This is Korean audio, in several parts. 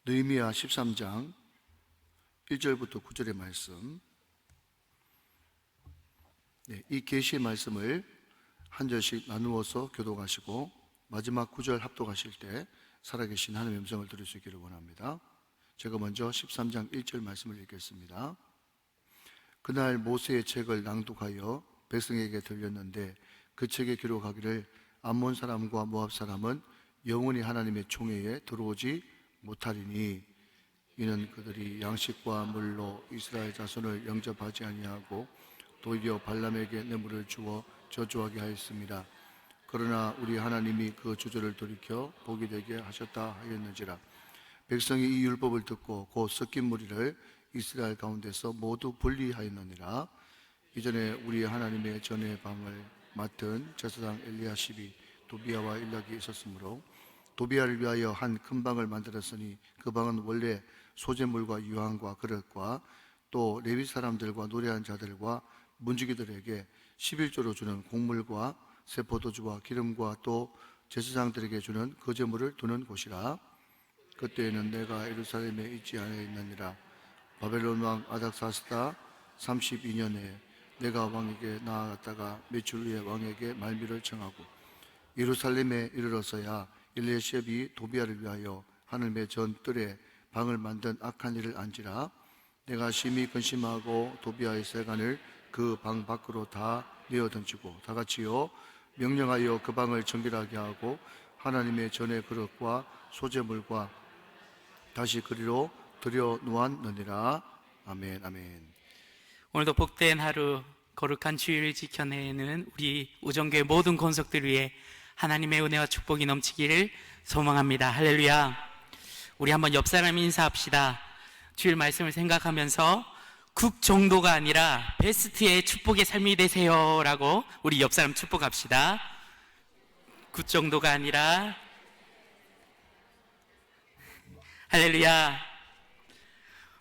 느헤미야 13장 1절부터 9절의 말씀. 이 계시의 말씀을 한 절씩 나누어서 교독하시고 마지막 9절 합독하실 때 살아계신 하나님의 음성을 들을 수 있기를 원합니다. 제가 먼저 13장 1절 말씀을 읽겠습니다. 그날 모세의 책을 낭독하여 백성에게 들렸는데 그 책에 기록하기를 암몬 사람과 모압 사람은 영원히 하나님의 총회에 들어오지 못하리니 이는 그들이 양식과 물로 이스라엘 자손을 영접하지 아니하고 도리어 발람에게 뇌물을 주어 저주하게 하였습니다. 그러나 우리 하나님이 그 주저를 돌이켜 복이 되게 하셨다 하였는지라. 백성이 이 율법을 듣고 곧 섞인 무리를 이스라엘 가운데서 모두 분리하였느니라. 이전에 우리 하나님의 전의 방을 맡은 제사장 엘리야십이 도비야와 일락이 있었으므로 도비야를 위하여 한 큰 방을 만들었으니 그 방은 원래 소재물과 유황과 그릇과 또 레위 사람들과 노래한 자들과 문지기들에게 11조로 주는 곡물과 새 포도주와 기름과 또 제사장들에게 주는 거제물을 두는 곳이라. 그때에는 내가 예루살렘에 있지 않았느니라. 바벨론 왕 아닥사스다 32년에 내가 왕에게 나아갔다가 며칠 후에 왕에게 말미를 청하고 예루살렘에 이르러서야 엘리야십이 도비야를 위하여 하늘의 전 뜰에 방을 만든 악한 일을 안지라. 내가 심히 근심하고 도비야의 세간을 그 방 밖으로 다 내어 던지고 다 같이요 명령하여 그 방을 정결하게 하고 하나님의 전의 그릇과 소재물과 다시 그리로 들여 놓았느니라. 아멘. 아멘. 오늘도 복된 하루, 거룩한 주일을 지켜내는 우리 우정교회 모든 권속들 위해 하나님의 은혜와 축복이 넘치기를 소망합니다. 할렐루야. 우리 한번 옆 사람 인사합시다. 주일 말씀을 생각하면서 국 정도가 아니라 베스트의 축복의 삶이 되세요 라고 우리 옆 사람 축복합시다. 국 정도가 아니라 할렐루야.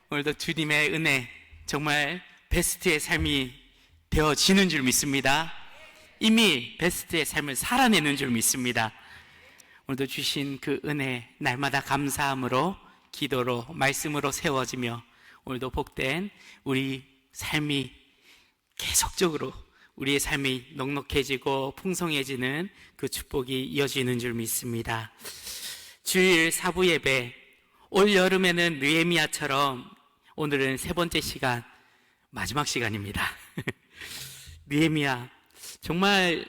오늘도 주님의 은혜 정말 베스트의 삶이 되어지는 줄 믿습니다. 이미 베스트의 삶을 살아내는 줄 믿습니다. 오늘도 주신 그 은혜 날마다 감사함으로 기도로 말씀으로 세워지며 오늘도 복된 우리 삶이 계속적으로 우리의 삶이 넉넉해지고 풍성해지는 그 축복이 이어지는 줄 믿습니다. 주일 사부 예배, 올 여름에는 느헤미야처럼 오늘은 세 번째 시간, 마지막 시간입니다. 느헤미야, 정말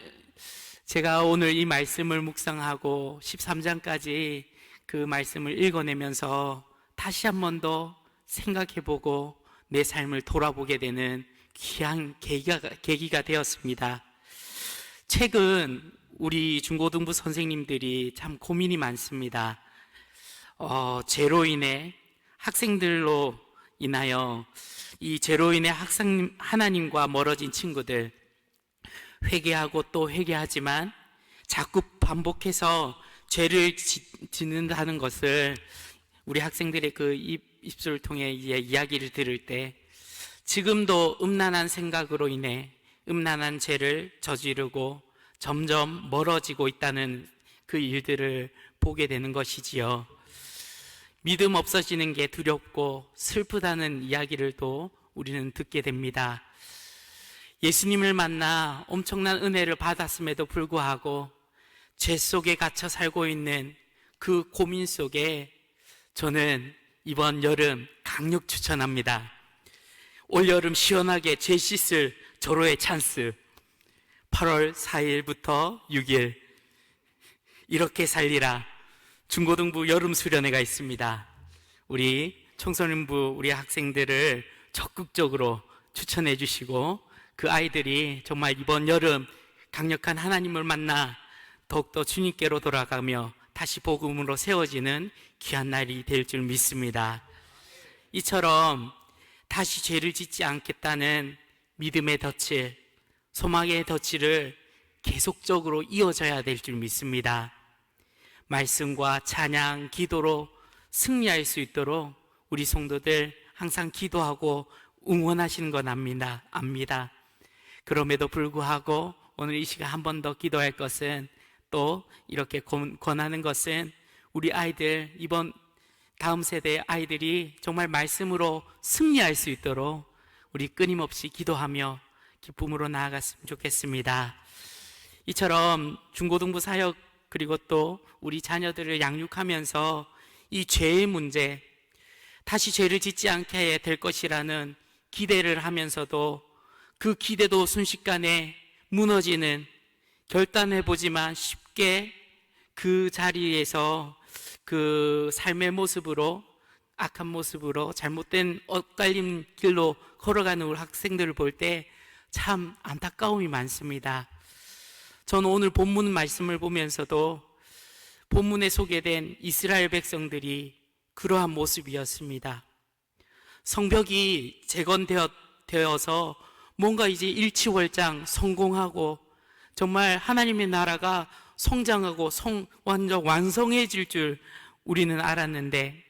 제가 오늘 이 말씀을 묵상하고 13장까지 그 말씀을 읽어내면서 다시 한 번 더 생각해보고 내 삶을 돌아보게 되는 귀한 계기가 되었습니다. 최근 우리 중고등부 선생님들이 참 고민이 많습니다. 죄로 인해 학생들로 인하여 이 죄로 인해 하나님과 멀어진 친구들, 회개하고 또 회개하지만 자꾸 반복해서 죄를 짓는다는 것을 우리 학생들의 그 입술을 통해 이야기를 들을 때 지금도 음란한 생각으로 인해 음란한 죄를 저지르고 점점 멀어지고 있다는 그 일들을 보게 되는 것이지요. 믿음 없어지는 게 두렵고 슬프다는 이야기를 또 우리는 듣게 됩니다. 예수님을 만나 엄청난 은혜를 받았음에도 불구하고 죄 속에 갇혀 살고 있는 그 고민 속에 저는 이번 여름 강력 추천합니다. 올 여름 시원하게 죄 씻을 절호의 찬스. 8월 4일부터 6일 이렇게 살리라 중고등부 여름 수련회가 있습니다. 우리 청소년부 우리 학생들을 적극적으로 추천해 주시고 그 아이들이 정말 이번 여름 강력한 하나님을 만나 더욱더 주님께로 돌아가며 다시 복음으로 세워지는 귀한 날이 될 줄 믿습니다. 이처럼 다시 죄를 짓지 않겠다는 믿음의 덫을, 소망의 덫을 계속적으로 이어져야 될 줄 믿습니다. 말씀과 찬양, 기도로 승리할 수 있도록 우리 성도들 항상 기도하고 응원하시는 건 압니다. 그럼에도 불구하고 오늘 이 시간 한 번 더 기도할 것은 또 이렇게 권하는 것은 우리 아이들 이번 다음 세대 아이들이 정말 말씀으로 승리할 수 있도록 우리 끊임없이 기도하며 기쁨으로 나아갔으면 좋겠습니다. 이처럼 중고등부 사역 그리고 또 우리 자녀들을 양육하면서 이 죄의 문제, 다시 죄를 짓지 않게 될 것이라는 기대를 하면서도 그 기대도 순식간에 무너지는, 결단해보지만 쉽게 그 자리에서 그 삶의 모습으로, 악한 모습으로 잘못된 엇갈린 길로 걸어가는 우리 학생들을 볼 때 참 안타까움이 많습니다. 저는 오늘 본문 말씀을 보면서도 본문에 소개된 이스라엘 백성들이 그러한 모습이었습니다. 성벽이 재건되어서 뭔가 이제 일치월장 성공하고 정말 하나님의 나라가 성장하고 완전 완성해질 줄 우리는 알았는데,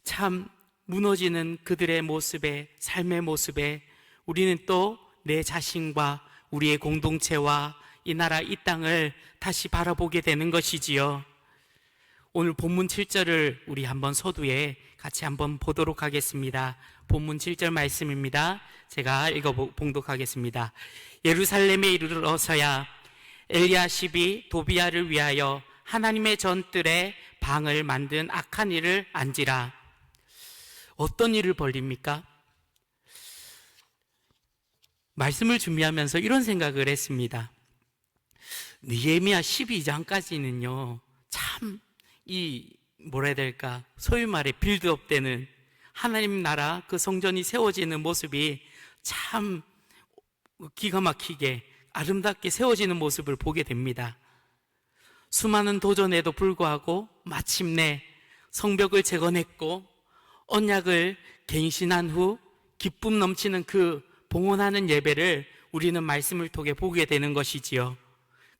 참 무너지는 그들의 모습에, 삶의 모습에 우리는 또 내 자신과 우리의 공동체와 이 나라 이 땅을 다시 바라보게 되는 것이지요. 오늘 본문 7절을 우리 한번 서두에 같이 한번 보도록 하겠습니다. 본문 7절 말씀입니다. 제가 봉독하겠습니다. 예루살렘에 이르러서야 엘리야십이 도비야를 위하여 하나님의 전뜰에 방을 만든 악한 일을 안지라. 어떤 일을 벌립니까? 말씀을 준비하면서 이런 생각을 했습니다. 느헤미야 12장까지는요, 참 뭐라 해야 될까, 소위 말해 빌드업 되는 하나님 나라 그 성전이 세워지는 모습이 참 기가 막히게 아름답게 세워지는 모습을 보게 됩니다. 수많은 도전에도 불구하고 마침내 성벽을 재건했고 언약을 갱신한 후 기쁨 넘치는 그 봉헌하는 예배를 우리는 말씀을 통해 보게 되는 것이지요.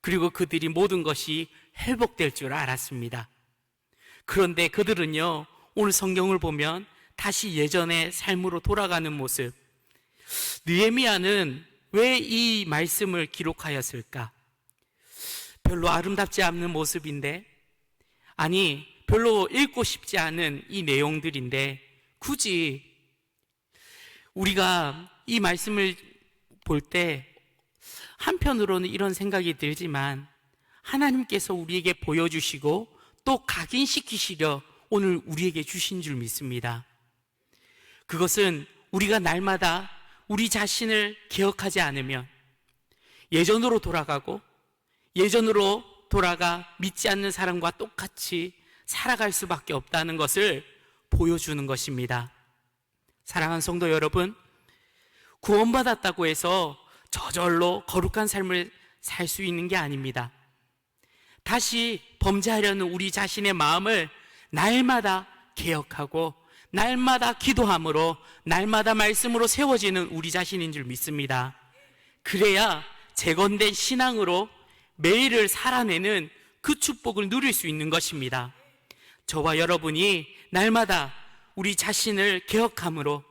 그리고 그들이 모든 것이 회복될 줄 알았습니다. 그런데 그들은요, 오늘 성경을 보면 다시 예전의 삶으로 돌아가는 모습. 느헤미야는 왜 이 말씀을 기록하였을까? 별로 아름답지 않는 모습인데, 아니 별로 읽고 싶지 않은 이 내용들인데, 굳이 우리가 이 말씀을 볼 때 한편으로는 이런 생각이 들지만 하나님께서 우리에게 보여주시고 또 각인시키시려 오늘 우리에게 주신 줄 믿습니다. 그것은 우리가 날마다 우리 자신을 개혁하지 않으면 예전으로 돌아가고 예전으로 돌아가 믿지 않는 사람과 똑같이 살아갈 수밖에 없다는 것을 보여주는 것입니다. 사랑하는 성도 여러분, 구원받았다고 해서 저절로 거룩한 삶을 살 수 있는 게 아닙니다. 다시 범죄하려는 우리 자신의 마음을 날마다 개혁하고 날마다 기도함으로 날마다 말씀으로 세워지는 우리 자신인 줄 믿습니다. 그래야 재건된 신앙으로 매일을 살아내는 그 축복을 누릴 수 있는 것입니다. 저와 여러분이 날마다 우리 자신을 개혁함으로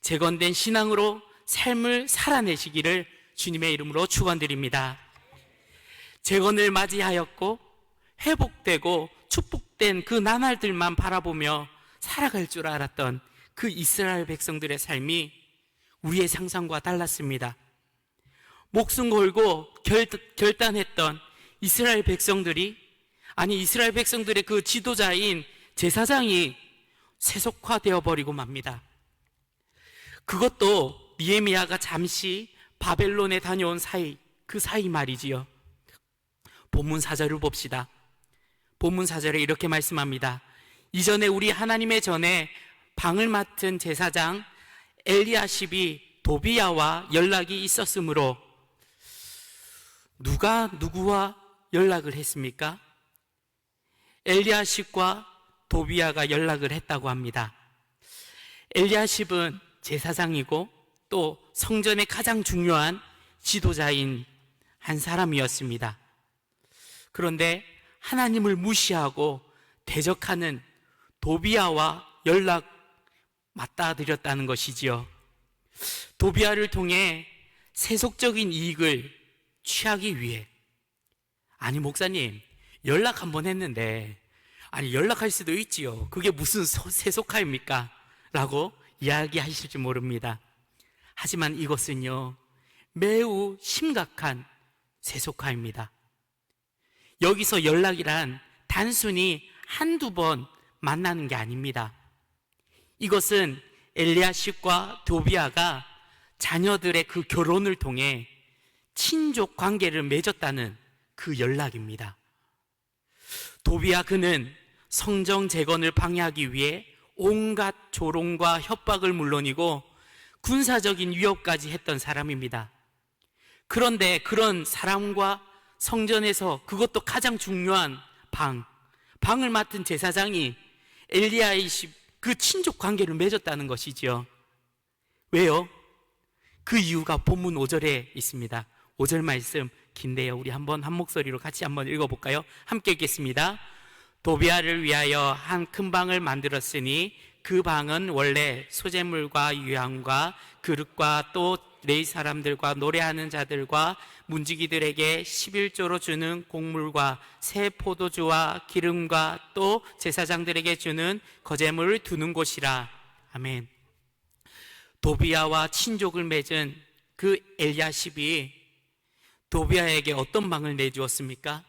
재건된 신앙으로 삶을 살아내시기를 주님의 이름으로 축원드립니다. 재건을 맞이하였고 회복되고 축복된 그 나날들만 바라보며 살아갈 줄 알았던 그 이스라엘 백성들의 삶이 우리의 상상과 달랐습니다. 목숨 걸고 결단했던 이스라엘 백성들이, 아니 이스라엘 백성들의 그 지도자인 제사장이 세속화되어 버리고 맙니다. 그것도 느헤미야가 잠시 바벨론에 다녀온 사이, 그 사이 말이지요. 본문 4절을 봅시다. 본문 4절에 이렇게 말씀합니다. 이전에 우리 하나님의 전에 방을 맡은 제사장 엘리야십이 도비야와 연락이 있었으므로. 누가 누구와 연락을 했습니까? 엘리야십과 도비야가 연락을 했다고 합니다. 엘리야십은 제사장이고 또 성전의 가장 중요한 지도자인 한 사람이었습니다. 그런데 하나님을 무시하고 대적하는 도비야와 연락 맞닿아드렸다는 것이지요. 도비야를 통해 세속적인 이익을 취하기 위해, 아니 목사님 연락 한번 했는데 아니, 연락할 수도 있지요. 그게 무슨 세속화입니까? 라고 이야기하실지 모릅니다. 하지만 이것은요, 매우 심각한 세속화입니다. 여기서 연락이란 단순히 한두 번 만나는 게 아닙니다. 이것은 엘리야십과 도비아가 자녀들의 그 결혼을 통해 친족 관계를 맺었다는 그 연락입니다. 도비아 그는 성정 재건을 방해하기 위해 온갖 조롱과 협박을 물론이고 군사적인 위협까지 했던 사람입니다. 그런데 그런 사람과 성전에서 그것도 가장 중요한 방을 맡은 제사장이 엘리야의 그 친족 관계를 맺었다는 것이지요. 왜요? 그 이유가 본문 5절에 있습니다. 5절 말씀 긴데요. 우리 한번 한 목소리로 같이 한번 읽어볼까요? 함께 읽겠습니다. 도비아를 위하여 한 큰 방을 만들었으니 그 방은 원래 소재물과 유향과 그릇과 또 레위 사람들과 노래하는 자들과 문지기들에게 11조로 주는 곡물과 새 포도주와 기름과 또 제사장들에게 주는 거제물을 두는 곳이라. 아멘. 도비아와 친족을 맺은 그 엘리야십이 도비아에게 어떤 방을 내주었습니까?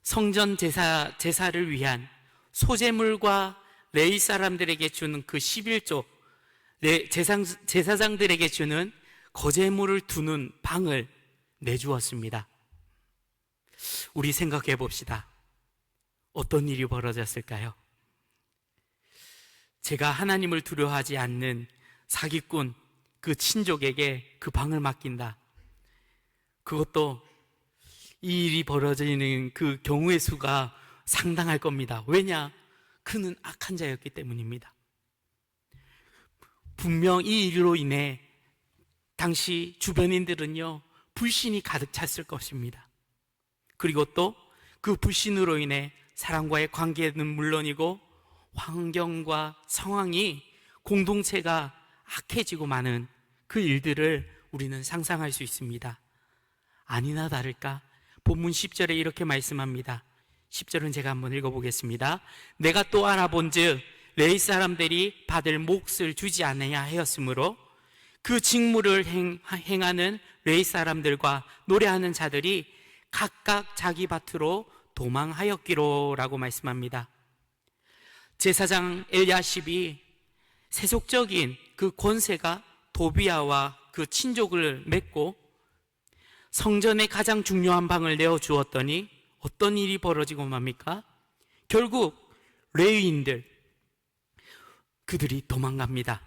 성전 제사를 위한 소재물과 레위 사람들에게 주는 그 11조, 제사장들에게 주는 거제물을 두는 방을 내주었습니다. 우리 생각해 봅시다. 어떤 일이 벌어졌을까요? 제가 하나님을 두려워하지 않는 사기꾼 그 친족에게 그 방을 맡긴다. 그것도 이 일이 벌어지는 그 경우의 수가 상당할 겁니다. 왜냐? 그는 악한 자였기 때문입니다. 분명 이 일로 인해 당시 주변인들은요, 불신이 가득 찼을 것입니다. 그리고 또 그 불신으로 인해 사람과의 관계는 물론이고 환경과 상황이 공동체가 악해지고 마는 그 일들을 우리는 상상할 수 있습니다. 아니나 다를까 본문 10절에 이렇게 말씀합니다. 10절은 제가 한번 읽어보겠습니다. 내가 또 알아본즉 레위 사람들이 받을 몫을 주지 않아야 하였으므로 그 직무를 행하는 레위 사람들과 노래하는 자들이 각각 자기 밭으로 도망하였기로 라고 말씀합니다. 제사장 엘리야십이 세속적인 그 권세가 도비아와 그 친족을 맺고 성전의 가장 중요한 방을 내어주었더니 어떤 일이 벌어지고 맙니까? 결국 레위인들 그들이 도망갑니다.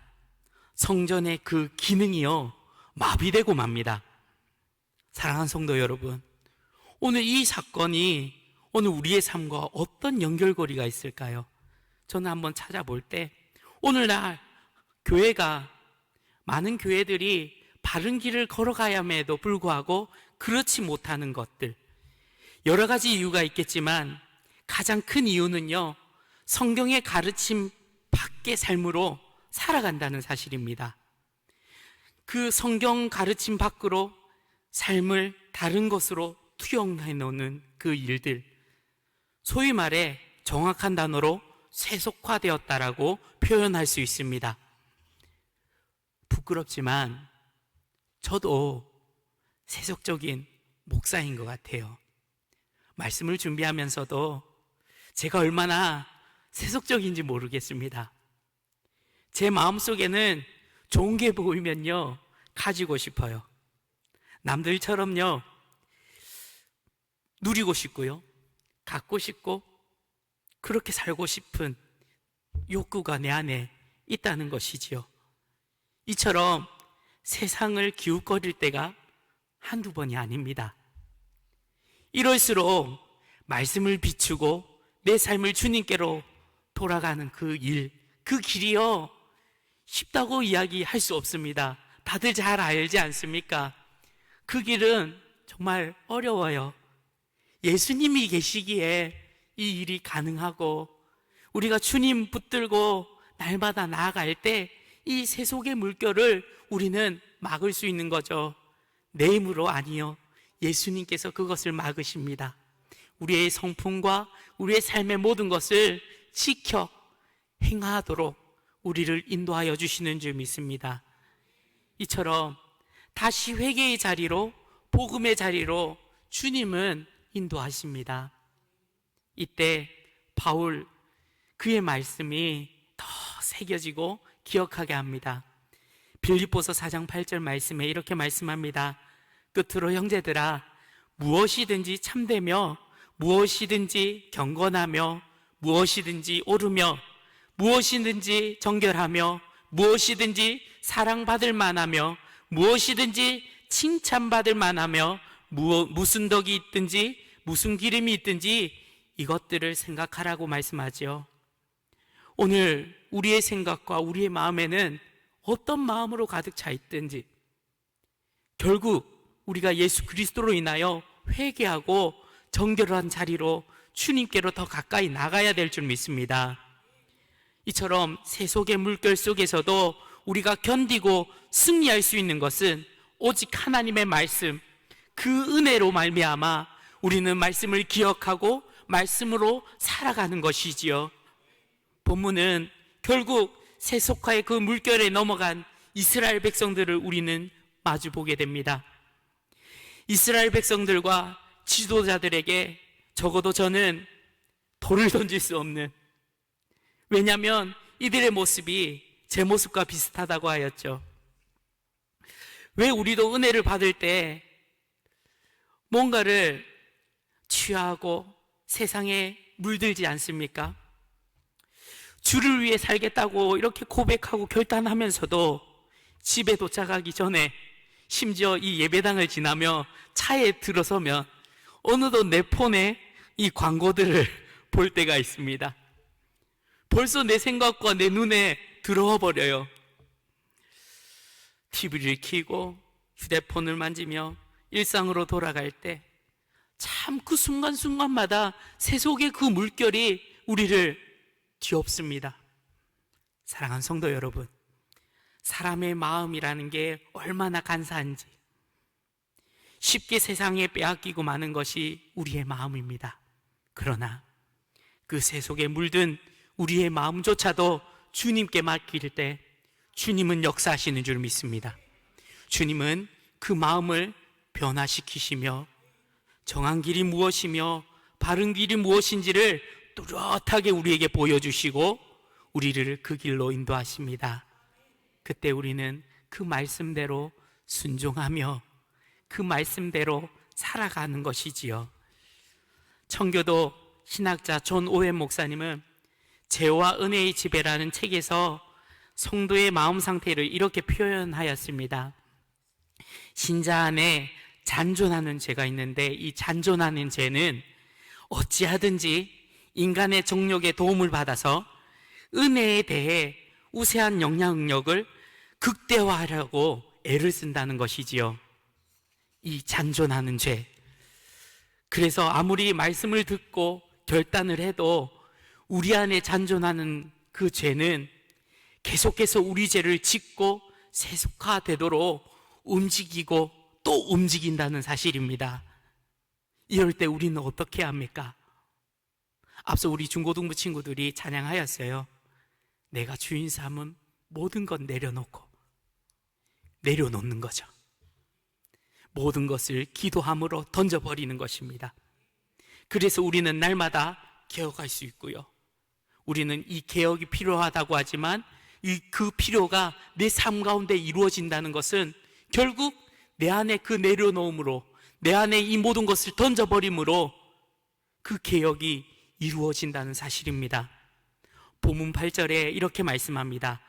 성전의 그 기능이요 마비되고 맙니다. 사랑하는 성도 여러분, 오늘 이 사건이 오늘 우리의 삶과 어떤 연결고리가 있을까요? 저는 한번 찾아볼 때 오늘날 교회가 많은 교회들이 바른 길을 걸어가야 함에도 불구하고 그렇지 못하는 것들, 여러 가지 이유가 있겠지만 가장 큰 이유는요, 성경의 가르침 밖의 삶으로 살아간다는 사실입니다. 그 성경 가르침 밖으로 삶을 다른 것으로 투영해 놓는 그 일들, 소위 말해 정확한 단어로 세속화되었다라고 표현할 수 있습니다. 부끄럽지만 저도 세속적인 목사인 것 같아요. 말씀을 준비하면서도 제가 얼마나 세속적인지 모르겠습니다. 제 마음속에는 좋은 게 보이면요 가지고 싶어요. 남들처럼요 누리고 싶고요, 갖고 싶고 그렇게 살고 싶은 욕구가 내 안에 있다는 것이지요. 이처럼 세상을 기웃거릴 때가 한두 번이 아닙니다. 이럴수록 말씀을 비추고 내 삶을 주님께로 돌아가는 그 일, 그 길이요 쉽다고 이야기할 수 없습니다. 다들 잘 알지 않습니까? 그 길은 정말 어려워요. 예수님이 계시기에 이 일이 가능하고 우리가 주님 붙들고 날마다 나아갈 때 이 세속의 물결을 우리는 막을 수 있는 거죠. 내 힘으로 아니요, 예수님께서 그것을 막으십니다. 우리의 성품과 우리의 삶의 모든 것을 지켜 행하도록 우리를 인도하여 주시는 줄 믿습니다. 이처럼 다시 회개의 자리로, 복음의 자리로 주님은 인도하십니다. 이때 바울, 그의 말씀이 더 새겨지고 기억하게 합니다. 빌립보서 4장 8절 말씀에 이렇게 말씀합니다. 끝으로 형제들아, 무엇이든지 참되며 무엇이든지 경건하며 무엇이든지 옳으며 무엇이든지 정결하며 무엇이든지 사랑받을 만하며 무엇이든지 칭찬받을 만하며 무슨 덕이 있든지 무슨 기름이 있든지 이것들을 생각하라고 말씀하지요. 오늘 우리의 생각과 우리의 마음에는 어떤 마음으로 가득 차 있든지 결국 우리가 예수 그리스도로 인하여 회개하고 정결한 자리로 주님께로 더 가까이 나가야 될 줄 믿습니다. 이처럼 세속의 물결 속에서도 우리가 견디고 승리할 수 있는 것은 오직 하나님의 말씀, 그 은혜로 말미암아 우리는 말씀을 기억하고 말씀으로 살아가는 것이지요. 본문은 결국 세속화의 그 물결에 넘어간 이스라엘 백성들을 우리는 마주보게 됩니다. 이스라엘 백성들과 지도자들에게 적어도 저는 돌을 던질 수 없는, 왜냐하면 이들의 모습이 제 모습과 비슷하다고 하였죠. 왜 우리도 은혜를 받을 때 뭔가를 취하고 세상에 물들지 않습니까? 주를 위해 살겠다고 이렇게 고백하고 결단하면서도 집에 도착하기 전에, 심지어 이 예배당을 지나며 차에 들어서면 어느덧 내 폰에 이 광고들을 볼 때가 있습니다. 벌써 내 생각과 내 눈에 들어와 버려요. TV를 켜고 휴대폰을 만지며 일상으로 돌아갈 때 참 그 순간순간마다 세속의 그 물결이 우리를 뒤엎습니다. 사랑하는 성도 여러분, 사람의 마음이라는 게 얼마나 간사한지, 쉽게 세상에 빼앗기고 마는 것이 우리의 마음입니다. 그러나 그 세속에 물든 우리의 마음조차도 주님께 맡길 때 주님은 역사하시는 줄 믿습니다. 주님은 그 마음을 변화시키시며 정한 길이 무엇이며 바른 길이 무엇인지를 뚜렷하게 우리에게 보여주시고 우리를 그 길로 인도하십니다. 그때 우리는 그 말씀대로 순종하며 그 말씀대로 살아가는 것이지요. 청교도 신학자 존 오웬 목사님은 죄와 은혜의 지배라는 책에서 성도의 마음 상태를 이렇게 표현하였습니다. 신자 안에 잔존하는 죄가 있는데, 이 잔존하는 죄는 어찌하든지 인간의 정욕에 도움을 받아서 은혜에 대해 우세한 영향력을 극대화하려고 애를 쓴다는 것이지요. 이 잔존하는 죄. 그래서 아무리 말씀을 듣고 결단을 해도 우리 안에 잔존하는 그 죄는 계속해서 우리 죄를 짓고 세속화되도록 움직이고 또 움직인다는 사실입니다. 이럴 때 우리는 어떻게 합니까? 앞서 우리 중고등부 친구들이 찬양하였어요. 내가 주인 삼은 모든 것 내려놓는 거죠. 모든 것을 기도함으로 던져버리는 것입니다. 그래서 우리는 날마다 개혁할 수 있고요. 우리는 이 개혁이 필요하다고 하지만 그 필요가 내 삶 가운데 이루어진다는 것은 결국 내 안에 그 내려놓음으로, 내 안에 이 모든 것을 던져버림으로 그 개혁이 이루어진다는 사실입니다. 본문 8절에 이렇게 말씀합니다.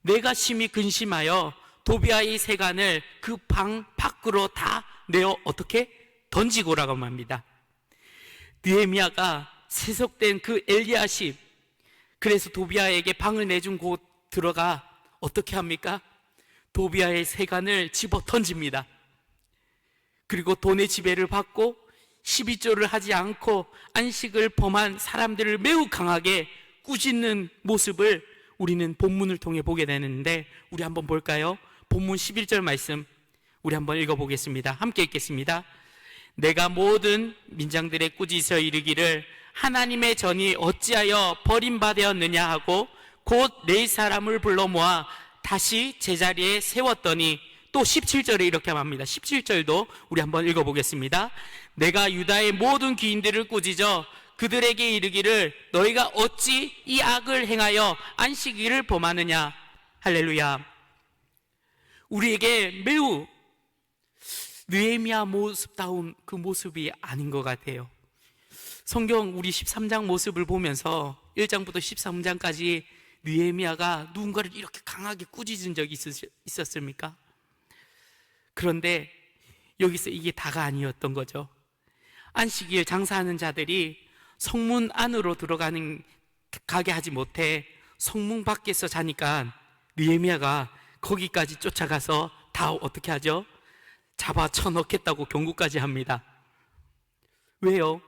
내가 심히 근심하여 도비아의 세간을 그 방 밖으로 다 내어 어떻게? 던지고라고 합니다. 느헤미야가 세속된 그 엘리야십, 그래서 도비아에게 방을 내준 곳 들어가 어떻게 합니까? 도비아의 세간을 집어 던집니다. 그리고 돈의 지배를 받고 12조를 하지 않고 안식을 범한 사람들을 매우 강하게 꾸짖는 모습을 우리는 본문을 통해 보게 되는데, 우리 한번 볼까요? 본문 11절 말씀 우리 한번 읽어보겠습니다. 함께 읽겠습니다. 내가 모든 민장들의 꾸짖어 이르기를 하나님의 전이 어찌하여 버림받았느냐 하고 곧 네 사람을 불러 모아 다시 제자리에 세웠더니, 또 17절에 이렇게 말합니다. 17절도 우리 한번 읽어보겠습니다. 내가 유다의 모든 귀인들을 꾸짖어 그들에게 이르기를 너희가 어찌 이 악을 행하여 안식일을 범하느냐. 할렐루야. 우리에게 매우 느헤미야 모습다운 그 모습이 아닌 것 같아요. 성경 우리 13장 모습을 보면서 1장부터 13장까지 느헤미야가 누군가를 이렇게 강하게 꾸짖은 적이 있었습니까? 그런데 여기서 이게 다가 아니었던 거죠. 안식일 장사하는 자들이 성문 안으로 가게 하지 못해 성문 밖에서 자니까 느헤미야가 거기까지 쫓아가서 다 어떻게 하죠? 잡아 쳐넣겠다고 경고까지 합니다. 왜요?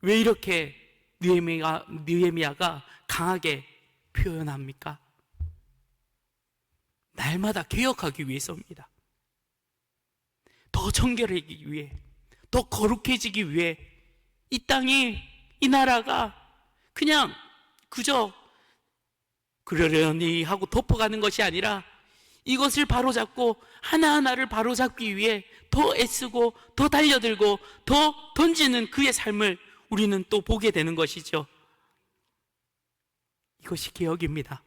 왜 이렇게 느헤미야가 강하게 표현합니까? 날마다 개혁하기 위해서입니다. 더 정결해지기 위해, 더 거룩해지기 위해, 이 땅이, 이 나라가 그냥 그저 그러려니 하고 덮어가는 것이 아니라 이것을 바로잡고 하나하나를 바로잡기 위해 더 애쓰고 더 달려들고 더 던지는 그의 삶을 우리는 또 보게 되는 것이죠. 이것이 개혁입니다.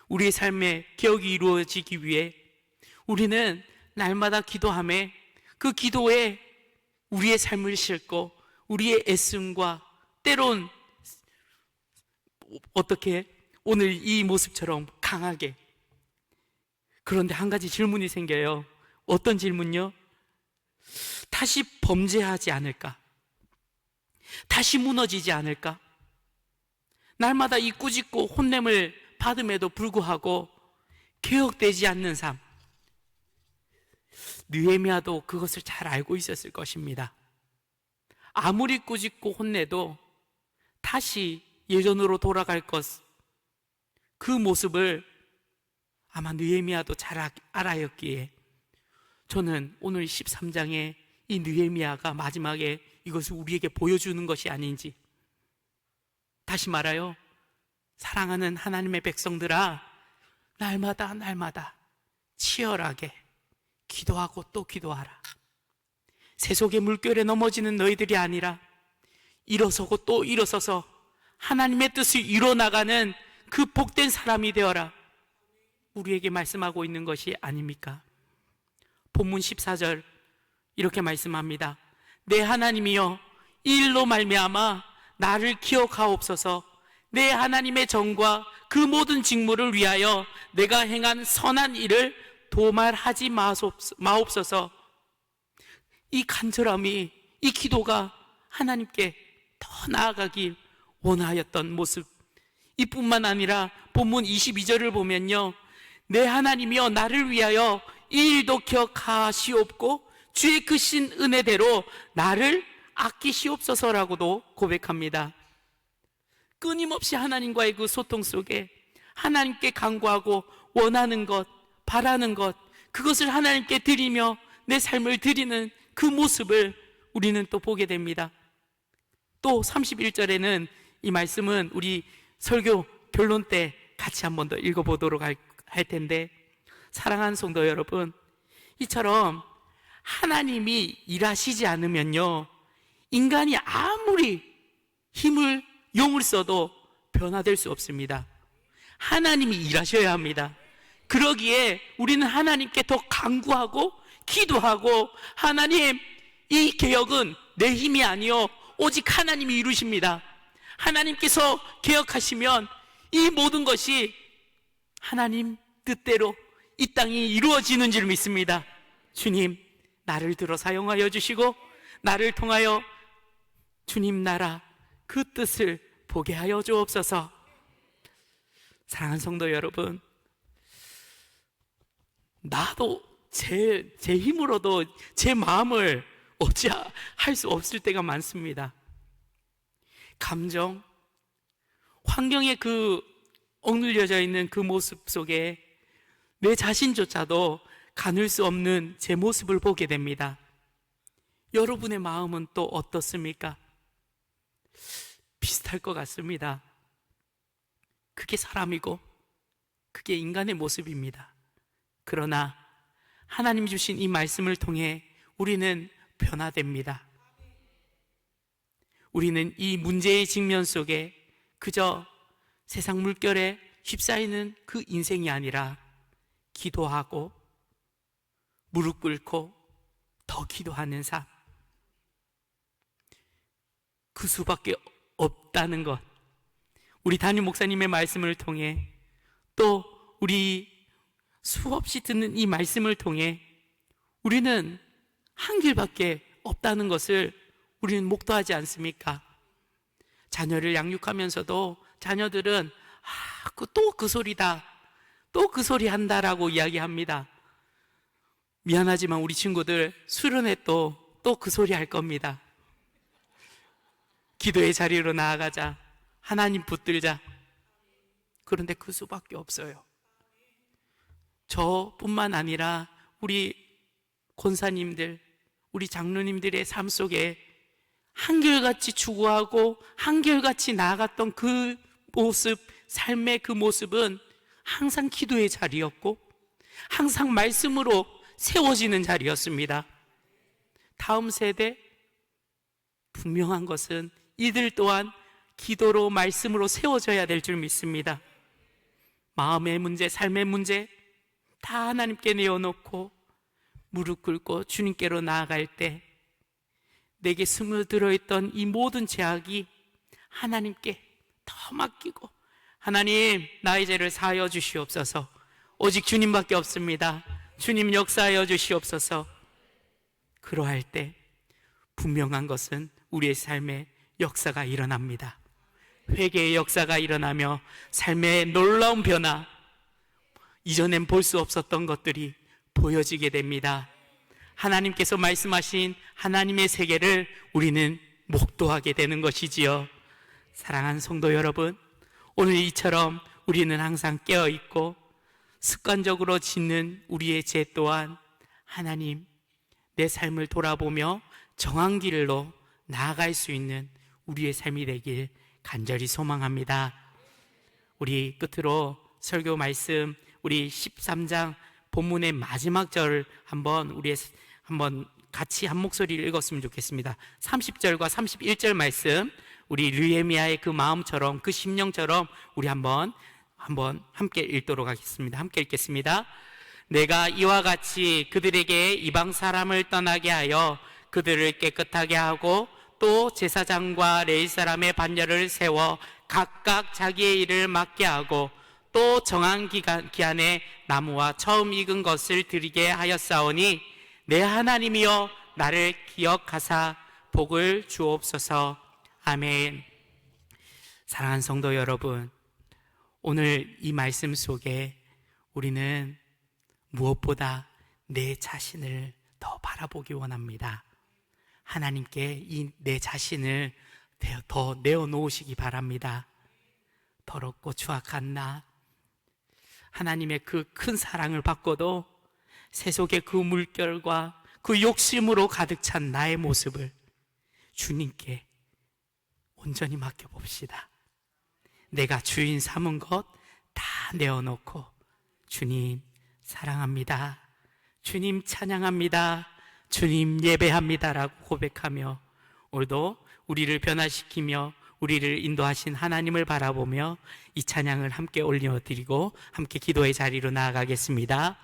우리의 삶에 개혁이 이루어지기 위해 우리는 날마다 기도하며 그 기도에 우리의 삶을 싣고 우리의 애씀과 때론 어떻게 오늘 이 모습처럼 강하게. 그런데 한 가지 질문이 생겨요. 어떤 질문요? 다시 범죄하지 않을까? 다시 무너지지 않을까? 날마다 이 꾸짖고 혼냄을 받음에도 불구하고 개혁되지 않는 삶. 느헤미야도 그것을 잘 알고 있었을 것입니다. 아무리 꾸짖고 혼내도 다시 예전으로 돌아갈 것, 그 모습을 아마 느헤미야도 잘 알아였기에 저는 오늘 13장에 이 느헤미야가 마지막에 이것을 우리에게 보여주는 것이 아닌지. 다시 말하여 사랑하는 하나님의 백성들아, 날마다 치열하게 기도하고 또 기도하라. 세속의 물결에 넘어지는 너희들이 아니라 일어서고 또 일어서서 하나님의 뜻을 이뤄나가는 그 복된 사람이 되어라. 우리에게 말씀하고 있는 것이 아닙니까? 본문 14절 이렇게 말씀합니다. 내 하나님이여, 이 일로 말미암아 나를 기억하옵소서. 내 하나님의 정과 그 모든 직무를 위하여 내가 행한 선한 일을 도말하지 마옵소서. 이 간절함이, 이 기도가 하나님께 더 나아가길 원하였던 모습. 이뿐만 아니라 본문 22절을 보면요, 내 하나님이여 나를 위하여 이 일도 기억하시옵고 주의 크신 은혜대로 나를 아끼시옵소서라고도 고백합니다. 끊임없이 하나님과의 그 소통 속에 하나님께 간구하고 원하는 것, 바라는 것, 그것을 하나님께 드리며 내 삶을 드리는 그 모습을 우리는 또 보게 됩니다. 또 31절에는 이 말씀은 우리 설교 결론 때 같이 한 번 더 읽어보도록 할 텐데, 사랑하는 성도 여러분, 이처럼 하나님이 일하시지 않으면요, 인간이 아무리 힘을 용을 써도 변화될 수 없습니다. 하나님이 일하셔야 합니다. 그러기에 우리는 하나님께 더 간구하고 기도하고, 하나님, 이 개혁은 내 힘이 아니요 오직 하나님이 이루십니다. 하나님께서 개혁하시면 이 모든 것이 하나님 뜻대로 이 땅이 이루어지는 줄 믿습니다. 주님, 나를 들어 사용하여 주시고 나를 통하여 주님 나라 그 뜻을 보게 하여 주옵소서. 사랑하는 성도 여러분, 나도 제 힘으로도 제 마음을 어찌할 수 없을 때가 많습니다. 감정, 환경에 그 억눌려져 있는 그 모습 속에 내 자신조차도 가눌 수 없는 제 모습을 보게 됩니다. 여러분의 마음은 또 어떻습니까? 비슷할 것 같습니다. 그게 사람이고 그게 인간의 모습입니다. 그러나 하나님 주신 이 말씀을 통해 우리는 변화됩니다. 우리는 이 문제의 직면 속에 그저 세상 물결에 휩싸이는 그 인생이 아니라 기도하고 무릎 꿇고 더 기도하는 삶, 그 수밖에 없다는 것, 우리 담임 목사님의 말씀을 통해 또 우리 수없이 듣는 이 말씀을 통해 우리는 한 길밖에 없다는 것을 우리는 목도하지 않습니까? 자녀를 양육하면서도 자녀들은 또 그 소리다, 또 그 소리 한다라고 이야기합니다. 미안하지만 우리 친구들 수련회 또 그 소리 할 겁니다. 기도의 자리로 나아가자, 하나님 붙들자. 그런데 그 수밖에 없어요. 저뿐만 아니라 우리 권사님들, 우리 장로님들의 삶 속에 한결같이 추구하고 한결같이 나아갔던 그 모습, 삶의 그 모습은 항상 기도의 자리였고 항상 말씀으로 세워지는 자리였습니다. 다음 세대, 분명한 것은 이들 또한 기도로 말씀으로 세워져야 될 줄 믿습니다. 마음의 문제, 삶의 문제 다 하나님께 내어놓고 무릎 꿇고 주님께로 나아갈 때 내게 스며들어 있던 이 모든 죄악이 하나님께 더 맡기고, 하나님 나의 죄를 사하여 주시옵소서. 오직 주님밖에 없습니다. 주님 역사하여 주시옵소서. 그러할 때 분명한 것은 우리의 삶에 역사가 일어납니다. 회개의 역사가 일어나며 삶의 놀라운 변화, 이전엔 볼 수 없었던 것들이 보여지게 됩니다. 하나님께서 말씀하신 하나님의 세계를 우리는 목도하게 되는 것이지요. 사랑하는 성도 여러분, 오늘 이처럼 우리는 항상 깨어있고 습관적으로 짓는 우리의 죄 또한 하나님, 내 삶을 돌아보며 정한 길로 나아갈 수 있는 우리의 삶이 되길 간절히 소망합니다. 우리 끝으로 설교 말씀, 우리 13장 본문의 마지막 절을 한번 같이 한 목소리를 읽었으면 좋겠습니다. 30절과 31절 말씀, 우리 느헤미야의 그 마음처럼, 그 심령처럼 우리 한번 함께 읽도록 하겠습니다. 함께 읽겠습니다. 내가 이와 같이 그들에게 이방 사람을 떠나게 하여 그들을 깨끗하게 하고 또 제사장과 레위 사람의 반열을 세워 각각 자기의 일을 맡게 하고 또 정한 기한에 나무와 처음 익은 것을 드리게 하였사오니 내 하나님이여 나를 기억하사 복을 주옵소서. 아멘. 사랑하는 성도 여러분, 오늘 이 말씀 속에 우리는 무엇보다 내 자신을 더 바라보기 원합니다. 하나님께 이 내 자신을 더 내어놓으시기 바랍니다. 더럽고 추악한 나, 하나님의 그 큰 사랑을 받고도 세속의 그 물결과 그 욕심으로 가득 찬 나의 모습을 주님께 온전히 맡겨봅시다. 내가 주인 삼은 것 다 내어놓고 주님 사랑합니다, 주님 찬양합니다, 주님 예배합니다라고 고백하며 오늘도 우리를 변화시키며 우리를 인도하신 하나님을 바라보며 이 찬양을 함께 올려드리고 함께 기도의 자리로 나아가겠습니다.